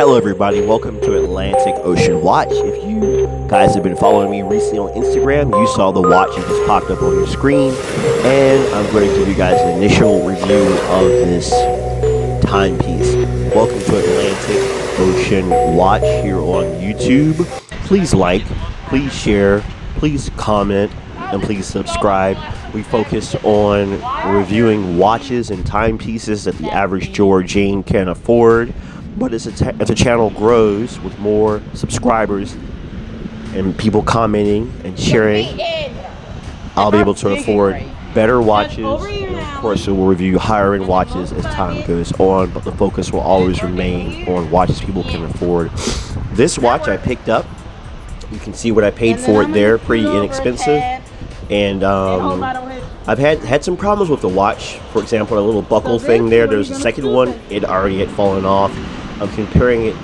Hello everybody, welcome to Atlantic Ocean Watch. If you guys have been following me recently on Instagram, you saw the watch that just popped up on your screen, and I'm going to give you guys an initial review of this timepiece. Welcome to Atlantic Ocean Watch here on YouTube. Please like, please share, please comment, and please subscribe. We focus on reviewing watches and timepieces that the average Joe or Jane can afford. But as the channel grows with more subscribers and people commenting and sharing, I'll be able to afford better watches. And of course, we'll review higher end watches as time goes on, but the focus will always remain on watches people can afford. This watch I picked up, you can see what I paid for it there, pretty inexpensive. And I've had some problems with the watch. For example, a little buckle thing there, there's a second one, it already had fallen off. I'm comparing it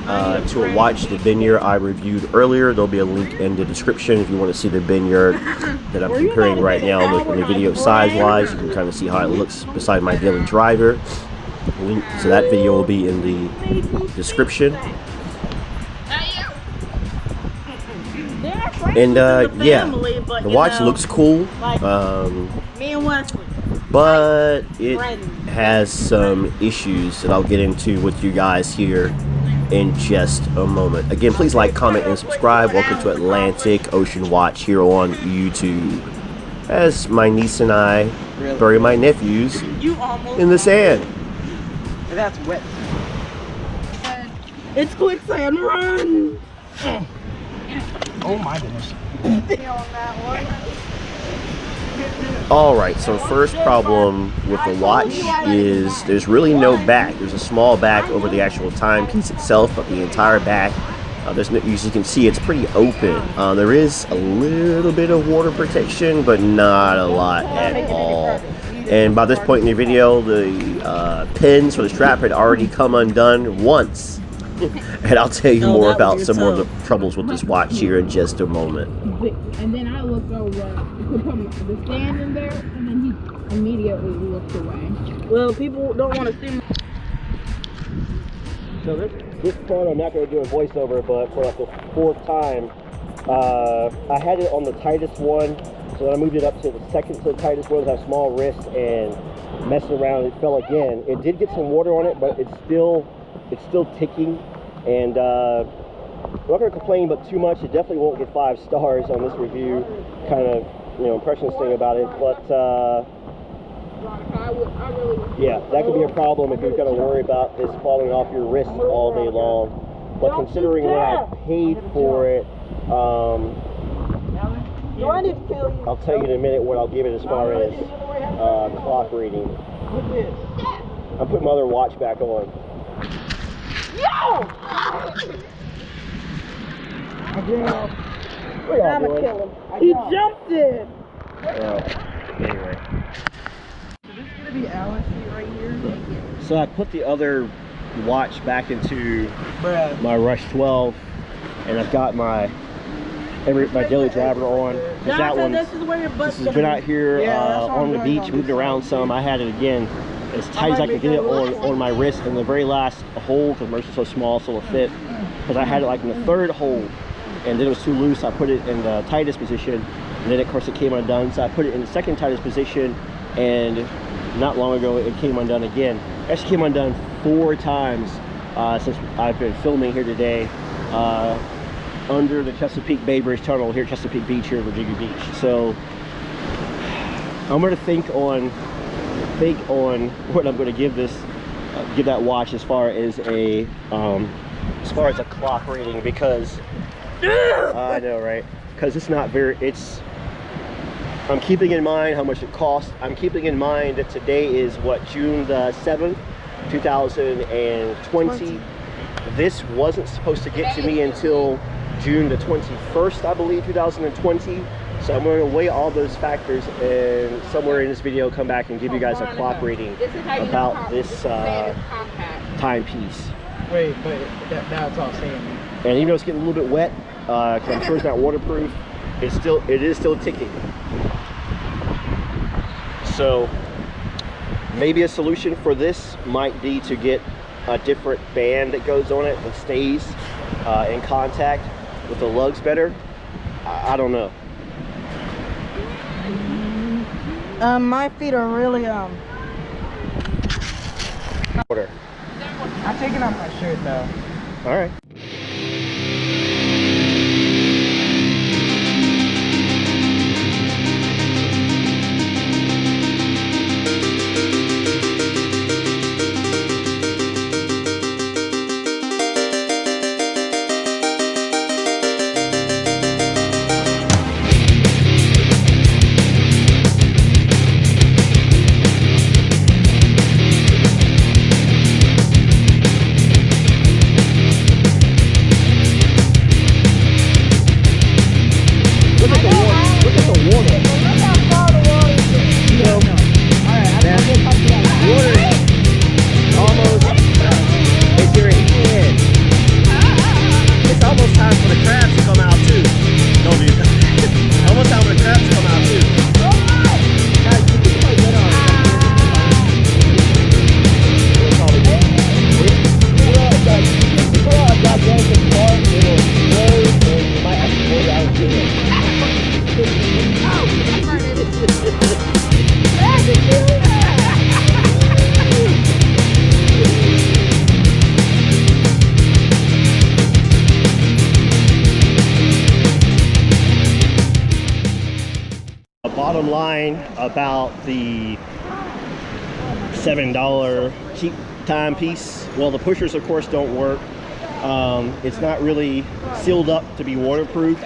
to a watch, the Benier I reviewed earlier. There'll be a link in the description if you want to see the Benier that I'm comparing right now in the video size-wise. You can kind of see how it looks beside my daily driver. Link to that video will be in the description. And yeah, the watch looks cool. But it has some issues that I'll get into with you guys here in just a moment. Again, please like, comment, and subscribe. Welcome to Atlantic Ocean Watch here on YouTube. As my niece and I bury my nephews in the sand. That's wet. It's quicksand, run! Oh my goodness. Alright, so first problem with the watch is there's really no back. There's a small back over the actual timepiece itself, but the entire back, as you can see, it's pretty open. There is a little bit of water protection, but not a lot at all. And by this point in the video, the pins for the strap had already come undone once. And I'll tell you more about some more of the troubles with this watch here in just a moment. And then I looked over, he put the stand in there, and then he immediately looked away. Well, people don't want to see me. So this part I'm not going to do a voiceover, but for like the fourth time, I had it on the tightest one, so then I moved it up to the second to the tightest one. I have small wrists and messing around, it fell again. It did get some water on it, but it's still ticking, and I'm not going to complain but too much. It definitely won't get 5 stars on this review kind of, you know, impressionist thing about it, but yeah, that could be a problem if you've got to worry about this falling off your wrist all day long. But considering what I paid for it, I'll tell you in a minute what I'll give it as far as clock reading. I'm putting my other watch back on. I'm gonna kill him. He jumped it. Anyway. So this is gonna be Alan's seat right here. So I put the other watch back into my Rush 12, and I've got my daily driver on. That one, this has been out here on the beach, moving around some. I had it again as tight as I could get it on my wrist in the very last hole, because my wrist is so small, so it'll fit. Because I had it like in the third hole, and then it was too loose. I put it in the tightest position, and then of course it came undone. So I put it in the second tightest position, and not long ago it came undone again. It actually came undone 4 times since I've been filming here today, under the Chesapeake Bay Bridge Tunnel here at Chesapeake Beach here in Virginia Beach. So I'm going to think on what I'm going to give that watch as far as a clock rating, because I know, right? Because it's not very, I'm keeping in mind how much it costs. I'm keeping in mind that today is what, June the 7th 2020. This wasn't supposed to get to me until June the 21st, I believe, 2020. So I'm going to weigh all those factors, and somewhere in this video come back and give you guys a clock rating about this timepiece. Wait, but that's all saying. And even though it's getting a little bit wet, because I'm sure it's not waterproof, it is still ticking. So maybe a solution for this might be to get a different band that goes on it that stays in contact with the lugs better. I don't know. My feet are really Order. I'm taking off my shirt though. All right. Bottom line about the $7 cheap timepiece. Well, the pushers of course don't work. It's not really sealed up to be waterproof.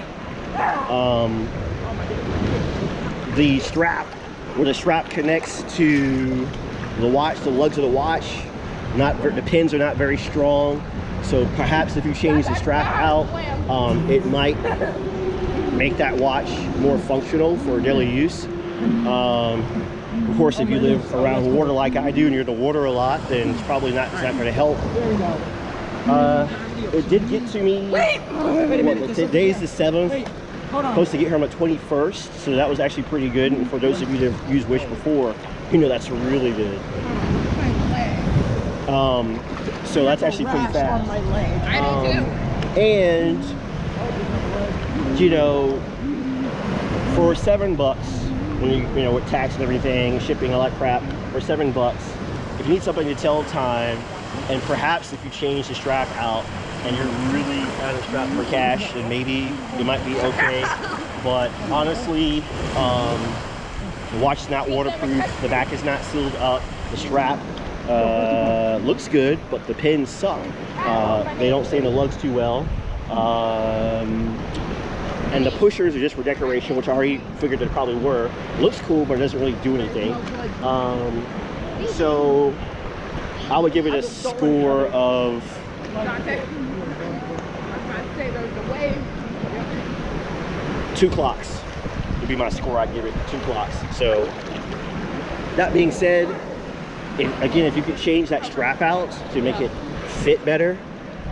The strap, where the strap connects to the watch, the lugs of the watch, the pins are not very strong. So perhaps if you change the strap out, it might make that watch more functional for daily use. Of course, if you live around water like I do, near the water a lot, then it's probably not going to help. It did get to me. Today's the 7th. Supposed to get here on the 21st, so that was actually pretty good. And for those of you that have used Wish before, you know that's really good. So that's actually pretty fast. And you know, for $7, when you know with tax and everything, shipping, all that crap, for $7, if you need something to tell time, and perhaps if you change the strap out and you're really kind of strapped for cash, then maybe it might be okay. But honestly, the watch is not waterproof, the back is not sealed up, the strap looks good, but the pins suck. They don't stay in the lugs too well. And the pushers are just for decoration, which I already figured they probably were. Looks cool, but it doesn't really do anything. So I would give it a score of 2 clocks would be my score. I'd give it 2 clocks. So that being said, again, if you could change that strap out to make it fit better,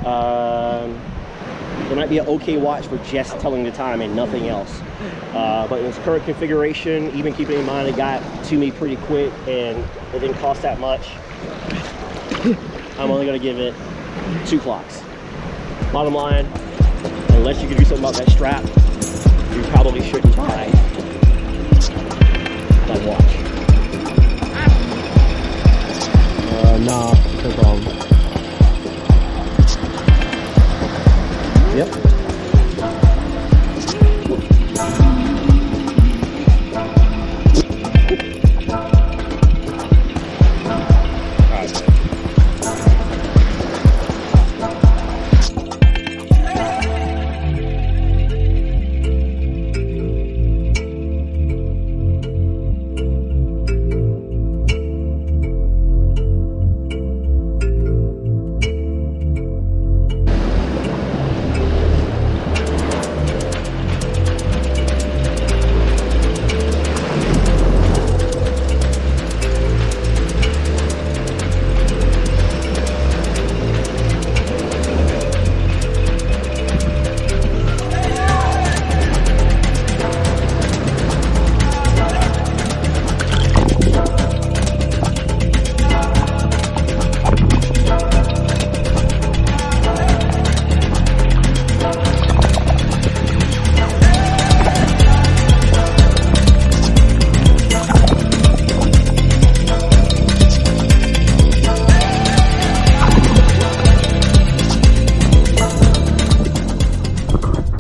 there might be an okay watch for just telling the time and nothing else. But in its current configuration, even keeping in mind it got to me pretty quick and it didn't cost that much, I'm only going to give it 2 clocks. Bottom line, unless you can do something about that strap, you probably shouldn't buy that watch. Nah, no problem.